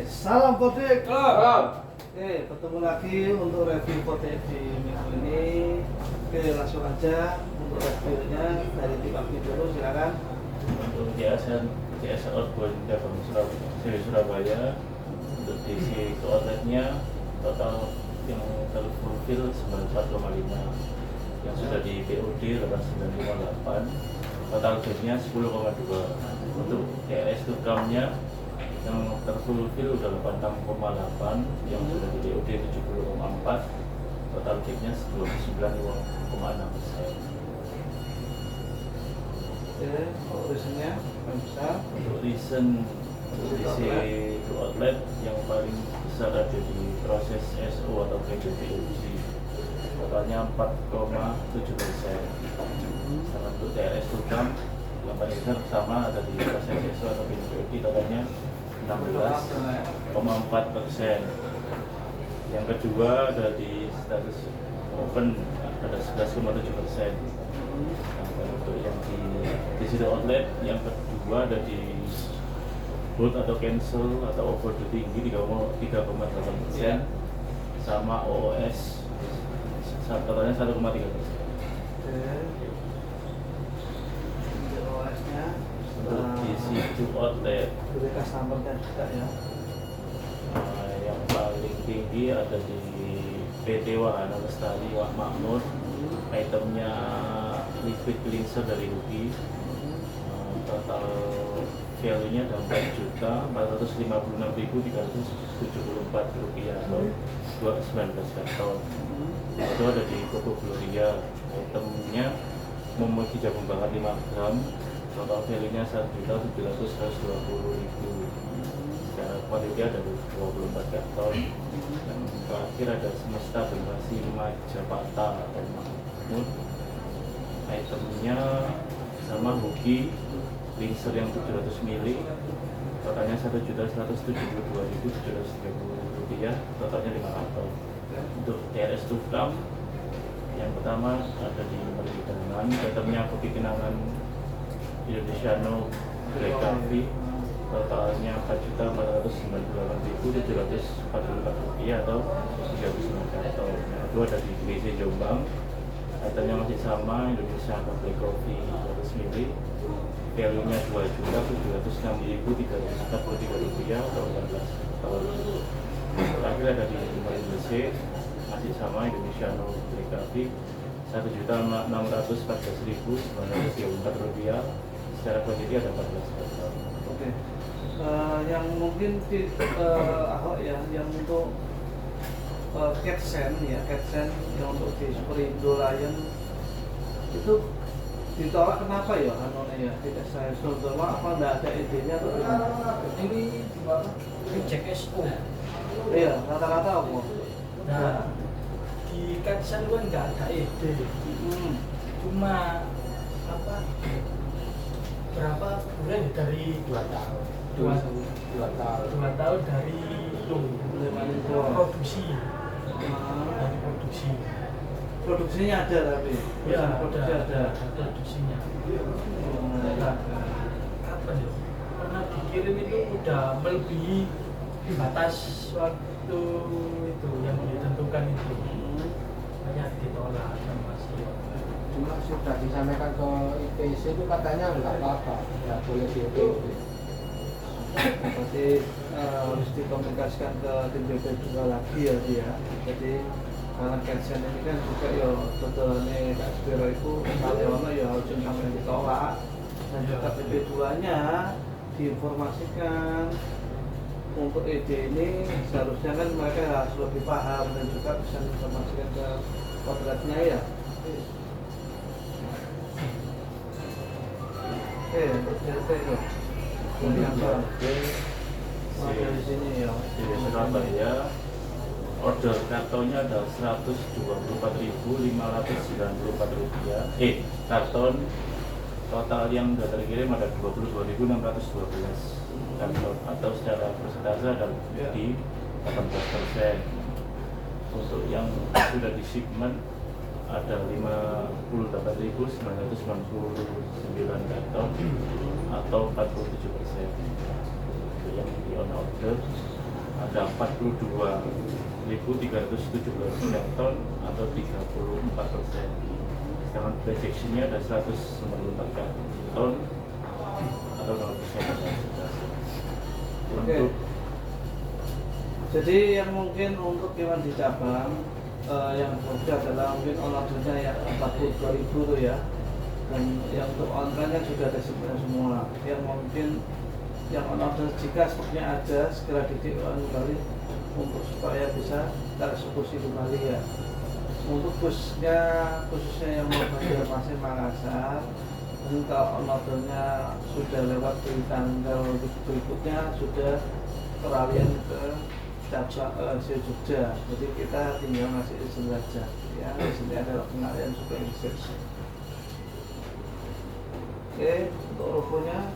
Salam Podik. Halo. Ketemu lagi untuk review Podik di minggu ini. Langsung aja untuk reviewnya dari tim Abdi dulu, silakan. Untuk JS Outbound cabang Surabaya, untuk diisi ke outletnya total yang terfulfill 94,5, yang sudah di POD 8958, total gamenya 10,2. Untuk TLS Tukamnya yang terfulfill udah 86,8, yang sudah di POD 70,4, total gamenya 29,6%. Untuk reasonnya yang besar. Untuk reason isi outlet yang paling besar ada di proses SO atau PDPUG, totalnya 4,7%. Sama untuk TLS Tukam yang paling besar sama ada di proses SO atau PDPUG, totalnya 16,4%. Yang kedua ada di status open ada 11,7%. Nah, untuk yang di situ outlet yang kedua ada di hold atau cancel atau over the tinggi 3,8%, sama OOS totalnya 1,3%. OS-nya Untuk di situ outlet dari customer-nya juga ya. yang paling tinggi ada di PT Wahana Lestari Wak Makmur, itemnya liquid cleanser dari Ruby, total value-nya ada 4.456.374 rupiah atau 19 karton. Itu ada di Koko Gloria, itemnya memuji jagung bakar 5 gram, total value-nya 1.720.000. Secara kuantiti ada 24 karton. Dan terakhir ada Semesta Generasi Majapahta atau Mahmud, itemnya sama Hugi Linser yang 700 mili, totalnya 1.172.730 rupiah, totalnya 5 karton. Untuk TLS Tukam yang pertama ada di Perhidangan, itemnya kopi kenangan Indonesiano Black Coffee, totalnya 4.498.744 rupiah atau 39 karton. Itu ada di GC Jombang, itemnya masih sama Indonesiano Black Coffee 100 mili, value-nya 2.706.343 rupiah atau 14 tahun. Terakhir ada di Malaysia, masih sama Indonesiano Black Coffee 1.614.934 rupiah, secara kuantiti ada 14 tahun. Oke. Yang mungkin Ahok ya, yang untuk Catsen ya, Catsen yang untuk di Superindo Lion itu ditolak kenapa ya? Anone ya, tidak saya sebetulnya apa nggak ada idenya atau gimana? Ini Jack SO. Iya, rata-rata apa? Nah, di Catsen kan nggak ada ide. Cuma apa? Berapa bulan dari 2 tahun. 2 tahun. 2 tahun dari produksi. Dari produksi. Produksinya ada tapi. Ya, produksi ada. Produksinya. Nah, kapan ya? Karena dikirim itu udah melebihi batas waktu itu yang ditentukan itu. Banyak ditolak sama si. Cuma sudah disampaikan ke IPC itu katanya nggak apa-apa, nggak boleh di IPC. Berarti harus dikomunikasikan ke tim BP2 lagi ya dia. Jadi karena Catsen ini kan juga ya betulnya Kak Spiro itu kalau ya harus sampai ditolak, dan juga BP2-nya diinformasikan untuk ide ini seharusnya kan mereka harus lebih paham dan juga bisa menginformasikan ke kodratnya ya. Untuk DP itu yang di sini ya. Di Surabaya order kartonnya ada 124.594 rupiah. Karton total yang sudah terkirim ada 22.612 karton atau secara persentase ada di 18%. Untuk yang sudah di shipment ada 58.999 karton atau 47%. yang di on order ada 42.317 ton atau 34%. Sedangkan proyeksinya ada 194 ton atau 0% Oke. Jadi yang mungkin untuk hewan di cabang yang berbeda adalah mungkin on ordernya yang 42.000 tuh ya, dan yang untuk online kan sudah ada semua. Yang mungkin yang on order jika stoknya ada segera didiulang kembali untuk supaya bisa tereksekusi kembali ya. Untuk busnya khususnya yang mau Banjarmasin Makassar, dan kalau on ordernya sudah lewat di tanggal berikutnya sudah peralihan ke cabang Jogja, jadi kita tinggal ngasih izin saja ya. Di sini adalah pengalihan suku izin. Oke, untuk rufunya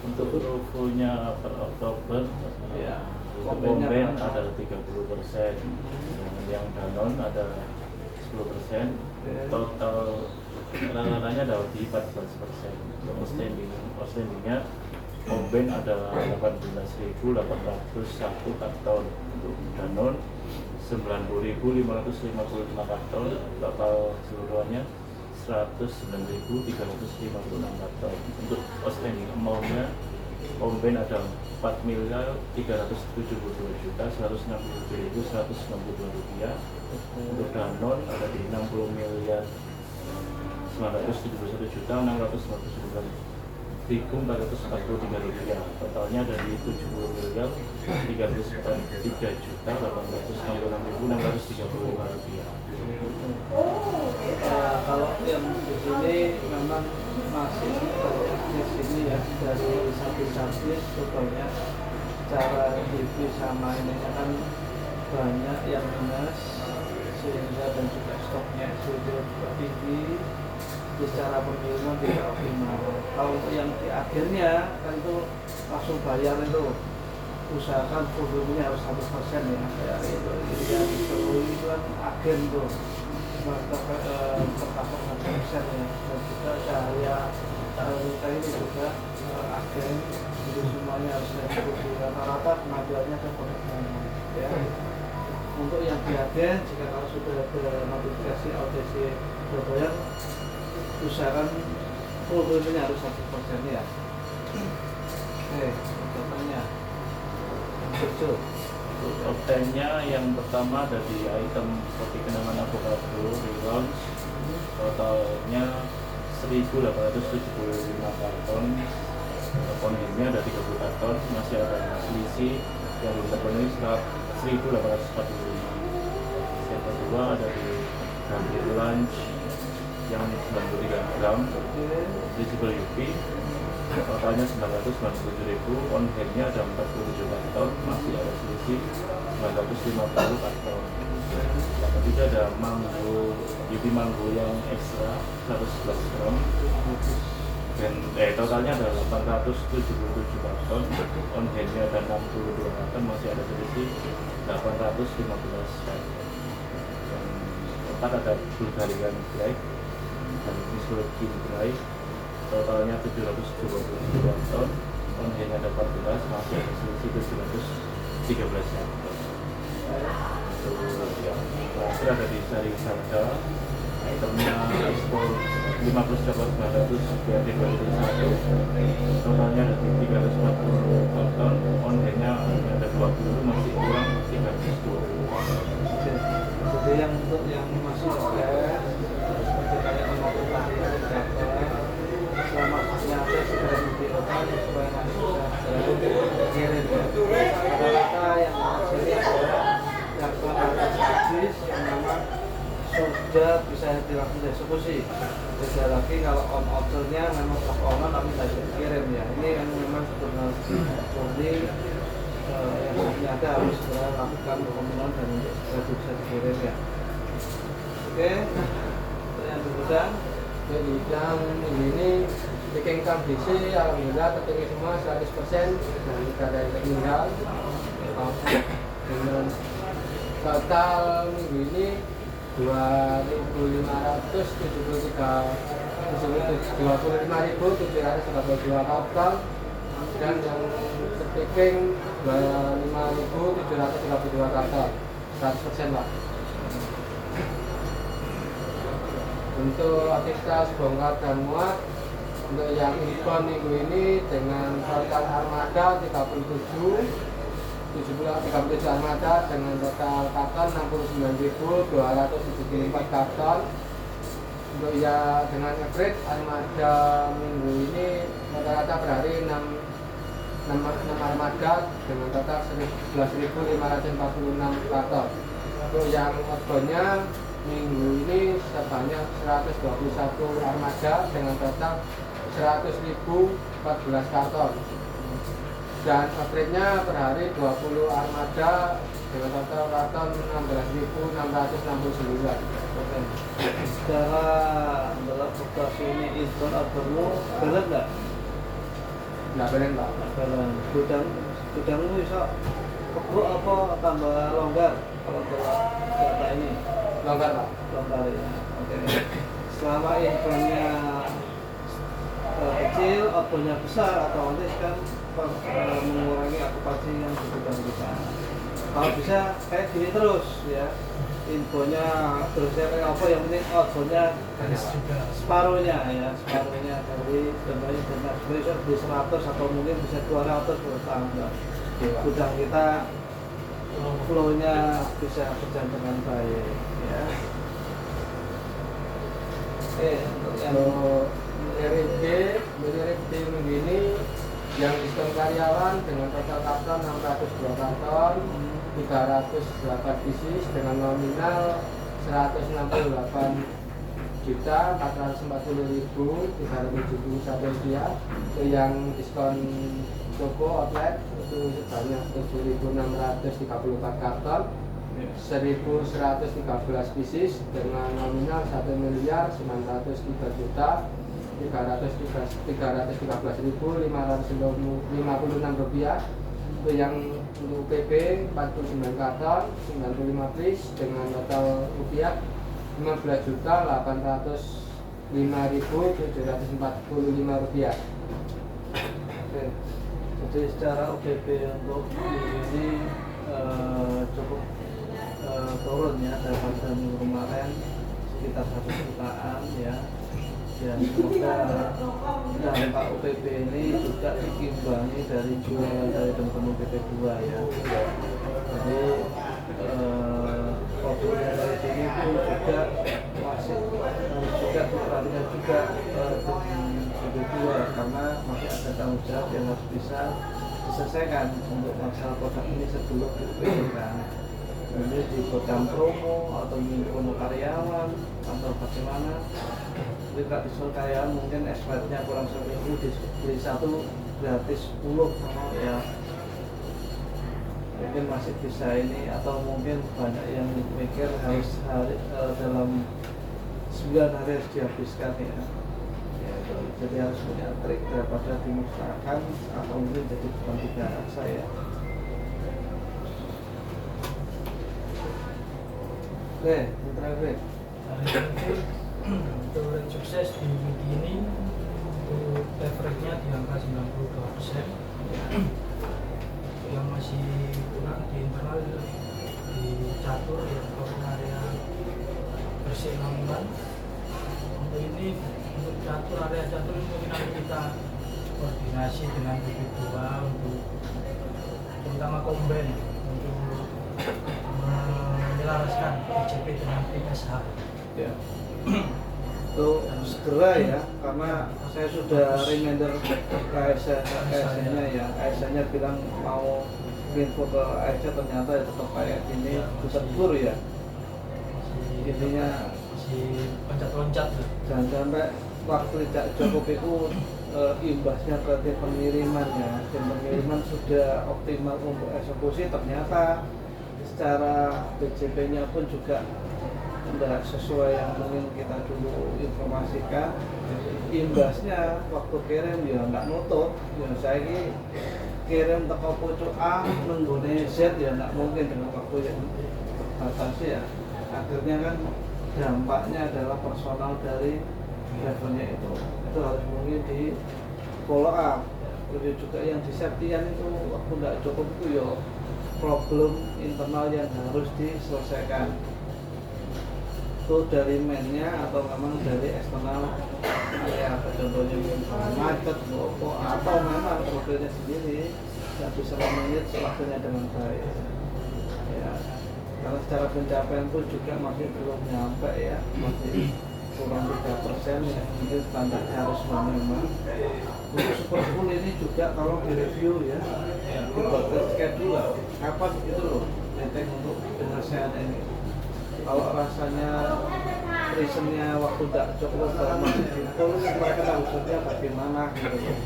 untuk rufunya per Oktober ya, Komben berapa? ada 30%, yang Danon ada 10%, total rata-ratanya ada di 14%. Outstandingnya Komben ada 18.801 karton, untuk Danon 90.555 karton, total seluruhannya 109.356 karton. Untuk outstanding amount-nya Komben ada 4.372.167.162 rupiah. Untuk Danon ada di 60.991.699.443 rupiah. Totalnya ada di 70.393.866.635 rupiah. Kalau yang di sini memang masih banyak di sini ya, dari sapi-sapi sebetulnya cara TV sama ini kan banyak yang minus sehingga dan juga stoknya sudah tinggi, secara pengiriman tidak optimal. Kalau untuk yang di akhirnya kan itu langsung bayar itu, usahakan volumenya harus 100% ya, kayak itu ya itu kan agen tuh tercover 100% ya, dan juga cahaya kita ini juga agen, jadi semuanya harus eksekusi. Rata-rata pengajuannya ke komitmen ya. Untuk yang di agen, jika kalau sudah ada notifikasi OTC berbayar, usahakan volumenya harus 100% ya. Oke, contohnya betul. Untuk top 10-nya yang pertama ada di item seperti kenangan avocado relaunch, totalnya 1.875 karton, kontennya ada 30 karton, masih ada selisih yang belum terpenuhi 1.845. Yang kedua ada di Gambir Lunch yang 93 gram, Visible UV, totalnya 997.000, on hand-nya ada 47 karton, masih ada selisih 950 karton. Yang ketiga ada mango, UV mango yang ekstra 111 gram, dan totalnya ada 877 karton, on hand-nya ada 62 karton, masih ada selisih 815 karton. Yang keempat ada Bulgarian Black dan Visual King Dry, totalnya 722 karton, on hand ada 14, masih ada selisih 713 karton. Yang terakhir ada di Sari Sarda, itemnya ekspor 50 coklat 900 BRT 2001, totalnya ada di 340 karton, on hand-nya ada 20, masih kurang 320. Oke. Jadi yang untuk yang masih fresh, seperti kayak tomato tadi selama stoknya ada segera didiulang supaya nanti bisa segera kirim ya. Rata-rata yang hasilnya adalah yang harga habis yang memang sudah bisa dilakukan eksekusi. Beda lagi kalau on ordernya memang stok online tapi tidak dikirim ya. Ini yang memang benar-benar murni yang ada harus segera lakukan pemenuhan dan untuk segera bisa dikirim ya. Oke, untuk yang berikutnya. Jadi yang ini bikin kondisi alhamdulillah tertinggi semua 100% dan tidak ada yang tertinggal. Dengan total minggu ini 25.732 karton dan yang terpicking 25.732 karton 100% Pak. Untuk aktivitas bongkar dan muat untuk yang inbound minggu ini dengan total armada 37 armada dengan total karton 69.274 karton. Untuk ya dengan average armada minggu ini rata-rata per hari 6 armada dengan total 11.546 karton. Untuk yang outboundnya minggu ini sebanyak 121 armada dengan total 100.014 karton. Dan average-nya per hari 20 armada dengan total karton 16.669. Secara dalam fluktuasi ini inbound outboundmu berat nggak? Nggak benar Pak. Dalam gudangmu bisa kebruk apa tambah longgar kalau data ini? Longgar Pak. Longgar ya. Oke. Selama inboundnya kecil, outboundnya besar, otomatis kan mengurangi okupansi yang di gudang kita. Kalau bisa kayak gini terus ya, infonya terusnya kayak apa, yang penting outboundnya Harus juga separuhnya dari contohnya dengan bisa di 100 atau mungkin bisa 200 per tahun. Gudang kita flow-nya bisa berjalan dengan baik ya. Untuk yang mirip minggu ini yang diskon karyawan dengan total karton 602 karton 308 pieces dengan nominal 168.440.371 rupiah. Itu yang diskon toko outlet itu sebanyak 7.634 karton 1.113 pieces dengan nominal 1.313.556 rupiah. Itu yang untuk PP 49 karton 95 piece dengan total rupiah 15.805.745 rupiah. Oke. Jadi secara UBP untuk ini cukup turun ya daripada minggu kemarin sekitar 1 jutaan ya. Dan semoga dampak UPP ini juga diimbangi dari jualan dari teman-teman PP2 ya. Jadi produknya dari sini pun juga masih harus juga diperhatikan juga dengan PP2 karena masih ada tanggung jawab yang harus bisa diselesaikan untuk masalah produk ini sebelum diupayakan. Ini di program promo atau promo karyawan atau bagaimana. Jadi kalau diskon karyawan mungkin expirednya kurang seminggu, beli satu gratis 10 ya, mungkin masih bisa ini, atau mungkin banyak yang mikir harus dalam 9 hari harus dihabiskan ya. Jadi harus punya trik daripada dimusnahkan atau mungkin jadi beban tiga saya. Oke, terakhir. untuk sukses di week ini untuk average-nya di angka 92%. Yang masih kurang di internal di catur yang area bersih lamunan. Untuk ini untuk catur area catur ini mungkin nanti kita koordinasi dengan PP2 untuk terutama komben untuk menyelaraskan PJP dengan PSH. Ya. Itu segera ya, karena saya sudah reminder ke ASN-nya ya. ASN-nya bilang mau info ke ASN, ternyata ya tetap kayak gini, tegur ya. Intinya si loncat-loncat tuh. jangan sampai waktu tidak cukup itu imbasnya ke tim pengiriman ya. Tim pengiriman sudah optimal untuk eksekusi, ternyata secara BJP-nya pun juga tidak sesuai yang mungkin kita dulu informasikan. Imbasnya waktu kirim ya nggak nutup ya, saya ini kirim teko pucuk A menggune Z ya nggak mungkin dengan waktu yang terbatasi ya. Akhirnya kan dampaknya adalah personal dari drivernya itu harus mungkin di follow up Terus juga yang di Septian itu waktu nggak cukup itu ya problem internal yang harus diselesaikan. Itu dari mainnya atau memang dari eksternal area, contohnya macet, atau memang mobilnya sendiri tidak bisa memanage waktunya dengan baik. Ya, karena secara pencapaian pun juga masih belum nyampe ya, masih kurang 3% ya, mungkin standarnya harus memang. Untuk Superpool ini juga tolong direview ya, dibuat schedule kapan itu loh meeting untuk penyelesaian ini. Kalau rasanya reasonnya waktu tidak cukup dalam full, mereka harusnya bagaimana gitu loh.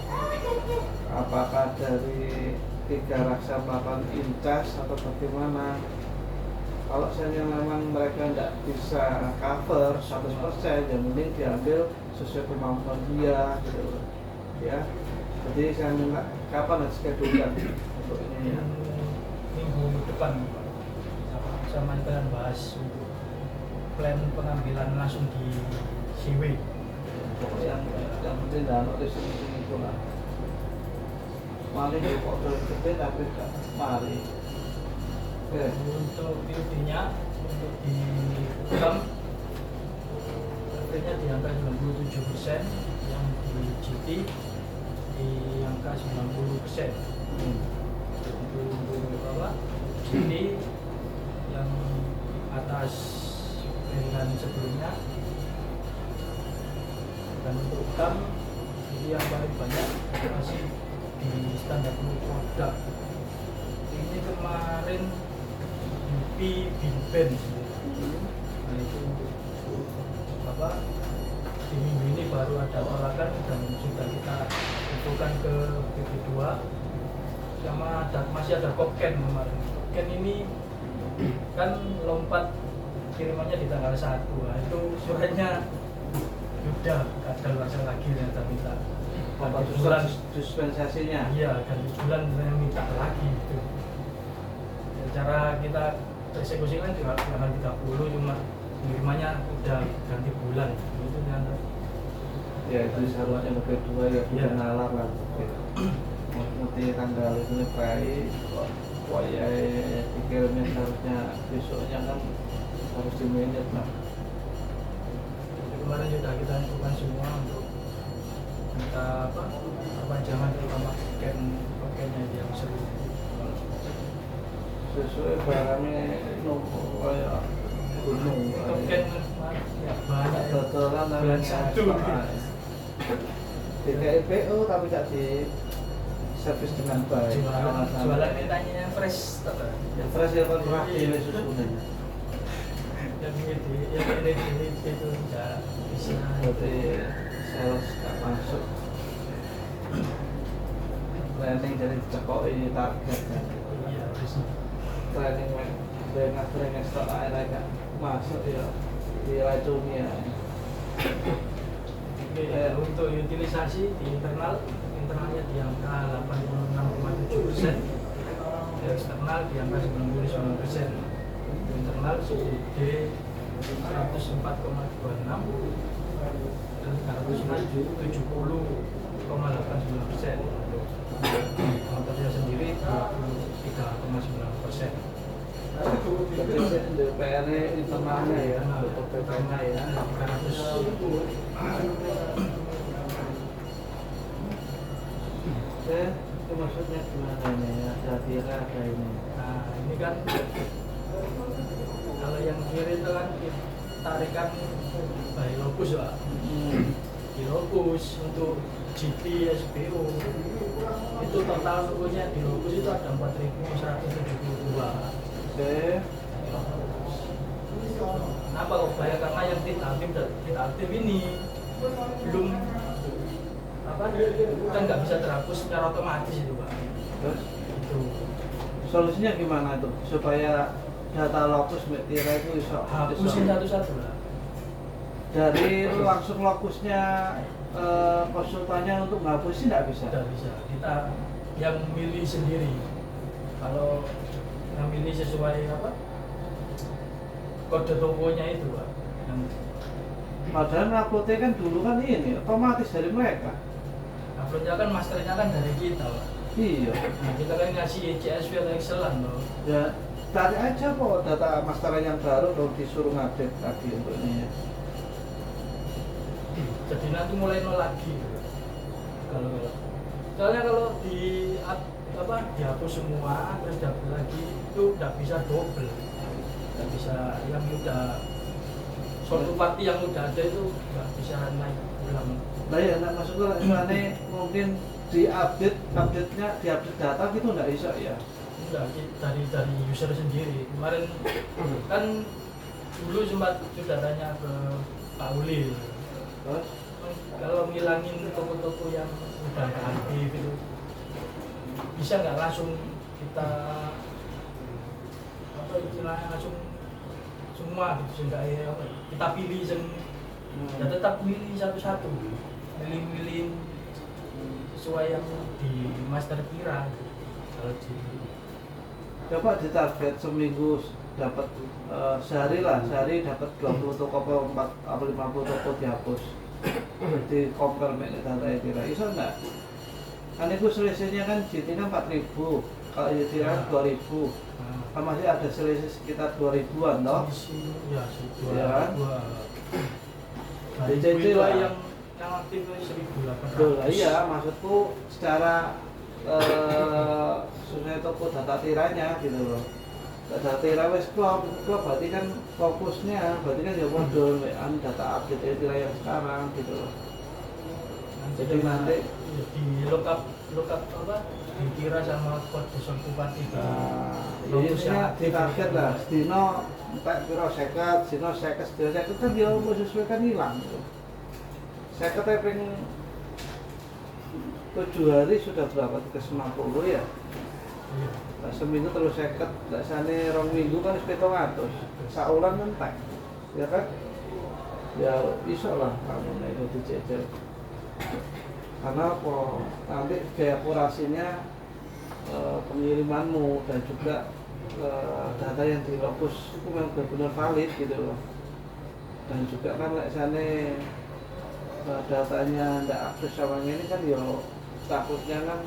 Apakah dari 3 raksa melakukan incas atau bagaimana? Kalau misalnya memang mereka tidak bisa cover 100%, ya mending diambil sesuai kemampuan dia gitu loh. Ya, jadi saya minta kapan schedule untuk ini ya? Minggu depan sama kalian bahas untuk plan pengambilan langsung di Siwi. yang penting dalam notice itu lah. Mari kok gede tapi gak mari. Oke. Untuk PUD-nya untuk di bank akhirnya di angka 97%, yang di GT di angka 90%. Untuk apa? GT yang atas dengan sebelumnya, dan untuk bank ini yang paling banyak masih di standar produk. Ini kemarin UPI Binben, nah itu apa, di minggu ini baru ada tolakan dan sudah kita infokan ke BP2, sama masih ada Kopken kemarin. Kopken ini kan lompat kirimannya di tanggal 1, nah itu suratnya sudah ada luasa lagi ternyata minta ganti bulan dispensasinya. iya, ganti bulan saya minta lagi gitu. Ya, cara kita eksekusi kan juga tanggal 30, cuma pengirimannya udah ganti bulan itu ternyata. Ya itu seharusnya kedua ya Iya. nalar lah. Nanti tanggal itu baik, kok ya dikirimnya seharusnya besoknya kan harus di-manage lah. Jadi kemarin sudah kita infokan semua untuk minta perpanjangan terutama tokennya yang seru. Sesuai barangnya numpuk kayak gunung. Token ya banyak ya. Totalan Bulan 1 DKIPO tapi tak di servis dengan baik. Jualan mintanya fresh tetap. Yang fresh ya kan rapi susunya. Yang ini itu tidak bisa. Berarti sales tak masuk. Planning dari cekoi target kan. Iya, terus Planning dengan stok air agak masuk ya diracuni ya. untuk utilisasi di internalnya di angka 86,7%, di eksternal di angka 99%. Di internal CUD 104,26 dan eksternal 70,89%. Motornya sendiri 23,9%. Berarti DPR internalnya ya, untuk PPN ya. 300. Itu maksudnya gimana nih? Ada kira ada ini. Nah, ini kan kalau yang kiri itu kan tarikan by lokus Pak. Di lokus untuk GT SPO itu total sukunya di lokus itu ada 4.172. Oke. Kenapa kok bayar? Karena yang tidak aktif ini belum kan nggak bisa terhapus secara otomatis itu Pak. Terus Itu solusinya gimana tuh supaya data lokus Mbak Tira itu bisa hapusin satu-satu lah. dari langsung lokusnya konsultannya untuk ngapusin nggak bisa? Tidak bisa. Kita yang milih sendiri. Kalau yang milih sesuai kode tokonya itu Pak. Yang Padahal nguploadnya kan dulu kan ini otomatis dari mereka. uploadnya kan masternya kan dari kita Pak. Iya. Nah, kita kan ngasih CSV atau Excelan loh. Ya, cari aja kok data masteran yang baru kalau disuruh ngupdate lagi untuk ini ya. Jadi nanti mulai nol lagi. Kalau soalnya kalau dihapus semua terus dihapus lagi itu nggak bisa double, nggak bisa yang udah suatu party yang udah ada itu nggak bisa naik ulang. Nah ya, nah, maksudnya ini mungkin update-nya diupdate data gitu nggak bisa ya? Enggak, dari user sendiri. Kemarin kan dulu sempat sudah tanya ke Pak Uli. Terus? Kalau ngilangin toko-toko yang udah nggak aktif itu bisa nggak langsung kita apa istilahnya langsung semua gitu sehingga kita pilih ya tetap pilih satu-satu, milih sesuai yang di master kira gitu. Kalau di Coba ditarget seminggu dapat sehari dapat 20 toko atau 50 toko dihapus. Di compare dengan data yang kira iso enggak? Kan itu selisihnya kan JT kan 4.000, kalau JT kan 2.000, kan masih ada selisih sekitar 2.000-an toh? ya Ya. Dari DCC itu lah. yang aktif itu 1.800. Betul, iya maksudku secara sesuai toko data tiranya gitu loh. Data tira wes klop berarti kan fokusnya berarti kan ya modul data update tira yang sekarang gitu loh. Jadi nanti di lookup apa dikira sama kode suatu party intinya ditarget lah sedino entek piro 50, sedino 50, sedino 50 kan dia mau sesuaikan hilang gitu. 50 ping 7 hari sudah berapa? 350 ya? Nah, seminggu terus 50, biasanya 2 minggu kan 700 saulan entek ya kan? Ya bisa lah kamu itu dijajal karena apa? Nanti biaya kurasinya pengirimanmu dan juga data yang dilopus itu memang benar-benar valid gitu loh. Dan juga kan sana datanya tidak aktif sama ini kan ya takutnya kan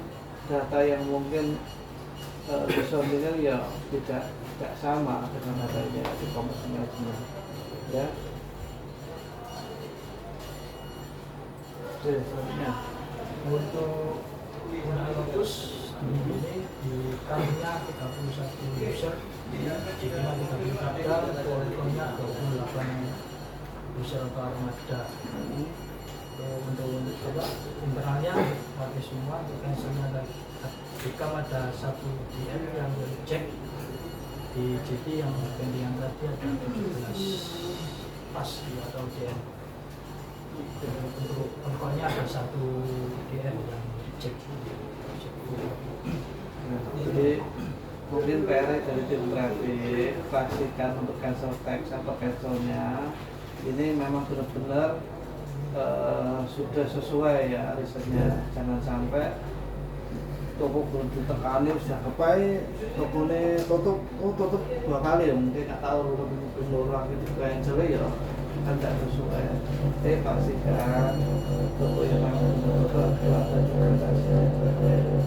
data yang mungkin disondingkan ya tidak sama dengan datanya di commerce management ya. Oke, selanjutnya untuk Lopus ini di countnya 31 user, jadinya 30 data, poligonnya 28 user atau armada. Untuk apa internalnya pakai semua, untuk cancelnya ada satu DM yang cek di GT yang pendingan tadi ada 17 pas atau DM. Untuk pokoknya ada satu DM yang dicek. Jadi mungkin PR dari tim traffic pastikan untuk cancel text atau cancelnya ini memang benar-benar sudah sesuai ya risetnya. Jangan sampai toko belum ditekani sudah kepai toko ini tutup 2 kali ya mungkin nggak tahu belum lagi di cancel ya kan tidak sesuai. Pastikan toko yang memang betul-betul ada dokumentasinya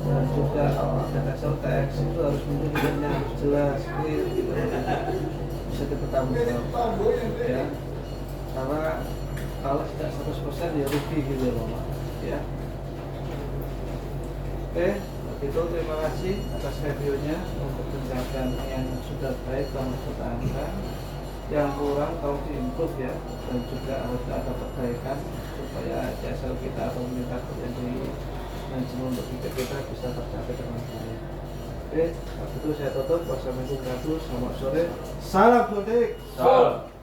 dan juga kalau ada cancel text itu harus mungkinnya harus jelas clear gitu bisa dipertanggungjawabkan ya karena kalau tidak 100% ya rugi gitu loh Pak ya. Oke, itu terima kasih atas reviewnya untuk penjelasan yang sudah baik dan mempertahankan yang kurang kalau diimprove ya dan juga harus ada perbaikan supaya jasa kita atau meningkat menjadi manajemen untuk kita bisa tercapai dengan baik. Oke, waktu itu saya tutup. Wassalamualaikum warahmatullahi wabarakatuh. Selamat sore. Salam Sodik. Salam.